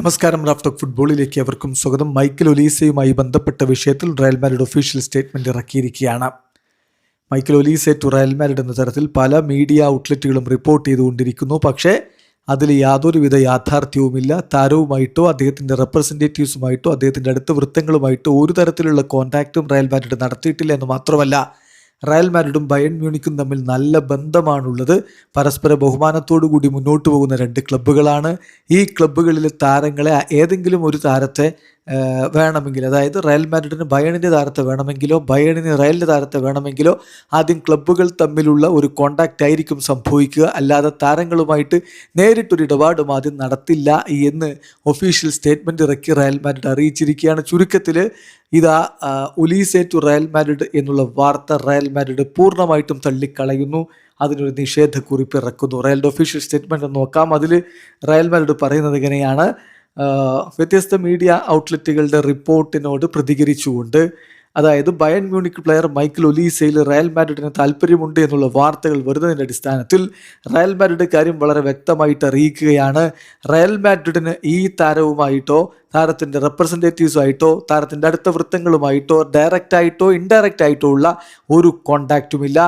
നമസ്കാരം. റാഫ്റ്റോക്ക് ഫുട്ബോളിലേക്ക് അവർക്കും സ്വാഗതം. മൈക്കൽ ഒലീസയുമായി ബന്ധപ്പെട്ട വിഷയത്തിൽ റയൽ മാഡ്രിഡ് ഒഫീഷ്യൽ സ്റ്റേറ്റ്മെന്റ് ഇറക്കിയിരിക്കുകയാണ്. Michael Olise to Real Madrid എന്ന തരത്തിൽ പല മീഡിയ ഔട്ട്ലെറ്റുകളും റിപ്പോർട്ട് ചെയ്തുകൊണ്ടിരിക്കുന്നു. പക്ഷേ അതിൽ യാതൊരുവിധ യാഥാർത്ഥ്യവുമില്ല. താരവുമായിട്ടോ അദ്ദേഹത്തിൻ്റെ റെപ്രസെൻറ്റേറ്റീവ്സുമായിട്ടോ അദ്ദേഹത്തിൻ്റെ അടുത്ത വൃത്തങ്ങളുമായിട്ടോ ഒരു തരത്തിലുള്ള കോൺടാക്റ്റും റയൽ മാഡ്രിഡ് നടത്തിയിട്ടില്ല എന്ന് മാത്രമല്ല, റയൽ മാഡ്രിഡും ബയൺ മ്യൂണിക്കും തമ്മിൽ നല്ല ബന്ധമാണുള്ളത്. പരസ്പര ബഹുമാനത്തോടു കൂടി മുന്നോട്ട് പോകുന്ന രണ്ട് ക്ലബ്ബുകളാണ്. ഈ ക്ലബ്ബുകളിലെ താരങ്ങളെ ഏതെങ്കിലും ഒരു താരത്തെ വേണമെങ്കിൽ, അതായത് റയൽ മാഡ്രിഡിന് ബയണിൻ്റെ താരത്തെ വേണമെങ്കിലോ ബയണിന് റയലിൻ്റെ താരത്തെ വേണമെങ്കിലോ ആദ്യം ക്ലബ്ബുകൾ തമ്മിലുള്ള ഒരു കോണ്ടാക്റ്റ് ആയിരിക്കും സംഭവിക്കുക. അല്ലാതെ താരങ്ങളുമായിട്ട് നേരിട്ടൊരു ഇടപാടും ആദ്യം നടത്തില്ല എന്ന് ഒഫീഷ്യൽ സ്റ്റേറ്റ്മെൻറ്റ് ഇറക്കി റയൽ മാഡ്രിഡ് അറിയിച്ചിരിക്കുകയാണ്. ചുരുക്കത്തിൽ ഇതാ ഒലീസെ ടു റയൽ മാഡ്രിഡ് എന്നുള്ള വാർത്ത റയൽ മാഡ്രിഡ് പൂർണ്ണമായിട്ടും തള്ളിക്കളയുന്നു. അതിനൊരു നിഷേധക്കുറിപ്പ് ഇറക്കുന്നു. റയലിൻ്റെ ഒഫീഷ്യൽ സ്റ്റേറ്റ്മെൻറ്റ് നോക്കാം. അതിൽ റയൽ മാഡ്രിഡ് പറയുന്നത് ഇങ്ങനെയാണ്: വ്യത്യസ്ത മീഡിയ ഔട്ട്ലെറ്റുകളുടെ റിപ്പോർട്ടിനോട് പ്രതികരിച്ചുകൊണ്ട്, അതായത് ബയൺ മ്യൂണിക് പ്ലെയർ മൈക്കൽ ഒലീസയിൽ റയൽ മാഡ്രിഡിന് താല്പര്യമുണ്ട് എന്നുള്ള വാർത്തകൾ വരുന്നതിൻ്റെ അടിസ്ഥാനത്തിൽ റയൽ മാഡ്രിഡ് കാര്യം വളരെ വ്യക്തമായിട്ട് അറിയിക്കുകയാണ്. റയൽ മാഡ്രിഡിന് ഈ താരവുമായിട്ടോ താരത്തിൻ്റെ റെപ്രസെൻറ്റേറ്റീവ്സുമായിട്ടോ താരത്തിൻ്റെ അടുത്ത വൃത്തങ്ങളുമായിട്ടോ ഡയറക്റ്റായിട്ടോ ഇൻഡയറക്റ്റ് ആയിട്ടോ ഉള്ള ഒരു കോണ്ടാക്റ്റുമില്ല.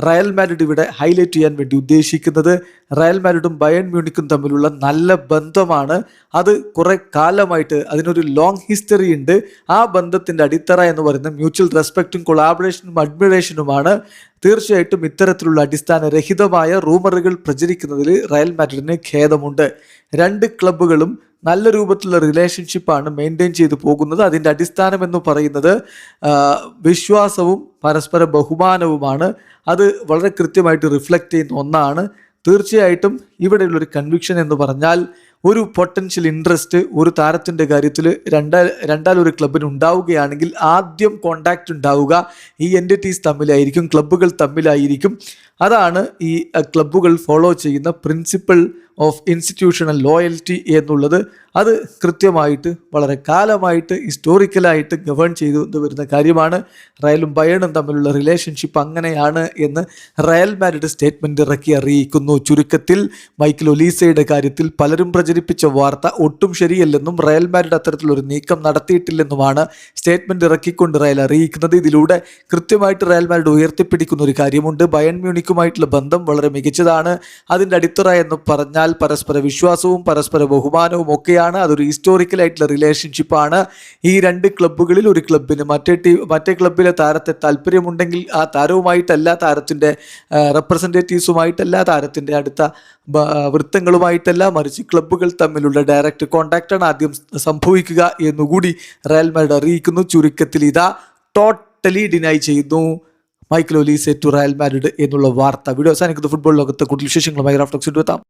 റയൽ മാഡ്രിഡ് ഇവിടെ ഹൈലൈറ്റ് ചെയ്യാൻ വേണ്ടി ഉദ്ദേശിക്കുന്നത് റയൽ മാഡ്രിഡും ബയൺ മ്യൂണിക്കും തമ്മിലുള്ള നല്ല ബന്ധമാണ്. അത് കുറേ കാലമായിട്ട് അതിനൊരു ലോങ് ഹിസ്റ്ററി ഉണ്ട്. ആ ബന്ധത്തിൻ്റെ അടിത്തറ എന്ന് പറയുന്നത് മ്യൂച്വൽ റെസ്പെക്റ്റും കൊളാബറേഷനും അഡ്മിറേഷനുമാണ്. തീർച്ചയായിട്ടും ഇത്തരത്തിലുള്ള അടിസ്ഥാനരഹിതമായ റൂമറുകൾ പ്രചരിക്കുന്നതിൽ റയൽ മാഡ്രിഡിന് ഖേദമുണ്ട്. രണ്ട് ക്ലബ്ബുകളും നല്ല രൂപത്തിലുള്ള റിലേഷൻഷിപ്പാണ് മെയിൻറ്റെയിൻ ചെയ്തു പോകുന്നത്. അതിൻ്റെ അടിസ്ഥാനം എന്ന് പറയുന്നത് വിശ്വാസവും പരസ്പര ബഹുമാനവുമാണ്. അത് വളരെ കൃത്യമായിട്ട് റിഫ്ലക്റ്റ് ചെയ്യുന്ന ഒന്നാണ്. തീർച്ചയായിട്ടും ഇവിടെയുള്ളൊരു കൺവിക്ഷൻ എന്ന് പറഞ്ഞാൽ, ഒരു പൊട്ടൻഷ്യൽ ഇൻട്രസ്റ്റ് ഒരു താരത്തിൻ്റെ കാര്യത്തിൽ രണ്ടാലൊരു ക്ലബിന് ഉണ്ടാവുകയാണെങ്കിൽ ആദ്യം കോണ്ടാക്റ്റ് ഉണ്ടാവുക ഈ എൻറ്റിറ്റീസ് തമ്മിലായിരിക്കും, ക്ലബ്ബുകൾ തമ്മിലായിരിക്കും. അതാണ് ഈ ക്ലബ്ബുകൾ ഫോളോ ചെയ്യുന്ന പ്രിൻസിപ്പിൾ ഓഫ് ഇൻസ്റ്റിറ്റ്യൂഷണൽ ലോയൽറ്റി എന്നുള്ളത്. അത് കൃത്യമായിട്ട് വളരെ കാലമായിട്ട് ഹിസ്റ്റോറിക്കലായിട്ട് ഗവേൺ ചെയ്തു വരുന്ന കാര്യമാണ്. റയലും ബയണും തമ്മിലുള്ള റിലേഷൻഷിപ്പ് അങ്ങനെയാണ് എന്ന് റയൽ മാഡ്രിഡ് സ്റ്റേറ്റ്മെൻറ്റ് ഇറക്കി അറിയിക്കുന്നു. ചുരുക്കത്തിൽ മൈക്കൽ ഒലീസയുടെ കാര്യത്തിൽ പലരും പ്രചരിപ്പിച്ച വാർത്ത ഒട്ടും ശരിയല്ലെന്നും റയൽ മാഡ്രിഡ് അത്തരത്തിലൊരു നീക്കം നടത്തിയിട്ടില്ലെന്നുമാണ് സ്റ്റേറ്റ്മെൻറ്റ് ഇറക്കിക്കൊണ്ട് റയൽ അറിയിക്കുന്നത്. ഇതിലൂടെ കൃത്യമായിട്ട് റയൽ മാഡ്രിഡ് ഉയർത്തിപ്പിടിക്കുന്ന ഒരു കാര്യമുണ്ട്: ബയൺ മ്യൂണിക്കുമായിട്ടുള്ള ബന്ധം വളരെ മികച്ചതാണ്. അതിൻ്റെ അടിത്തറ എന്ന് പറഞ്ഞാൽ പരസ്പര വിശ്വാസവും പരസ്പര ബഹുമാനവും ഒക്കെയാണ്. അതൊരു ഹിസ്റ്റോറിക്കലായിട്ടുള്ള റിലേഷൻഷിപ്പാണ്. ഈ രണ്ട് ക്ലബ്ബുകളിൽ ഒരു ക്ലബിന് മറ്റേ ക്ലബിലെ താരത്തെ താല്പര്യമുണ്ടെങ്കിൽ ആ താരവുമായിട്ടല്ല, താരത്തിൻ്റെ റെപ്രസെൻറ്റേറ്റീവ്സുമായിട്ടല്ല, താരത്തിൻ്റെ അടുത്ത വൃത്തങ്ങളുമായിട്ടല്ല, മറിച്ച് ക്ലബ്ബുകൾ തമ്മിലുള്ള ഡയറക്റ്റ് കോണ്ടാക്റ്റാണ് ആദ്യം സംഭവിക്കുക എന്നുകൂടി റയൽ മാഡ്രിഡ് അറിയിക്കുന്നു. ചുരുക്കത്തിൽ ഇതാ ടോട്ടലി ഡിനൈ ചെയ്യുന്നു Michael Olise to Real Madrid എന്നുള്ള വാർത്ത. വീഡിയോ അവസാനിക്കുന്ന ഫുട്ബോൾ ലോകത്ത് കൂടുതൽ വിശേഷങ്ങളുമായി റാഫ്റ്റോക്സ് എത്താം.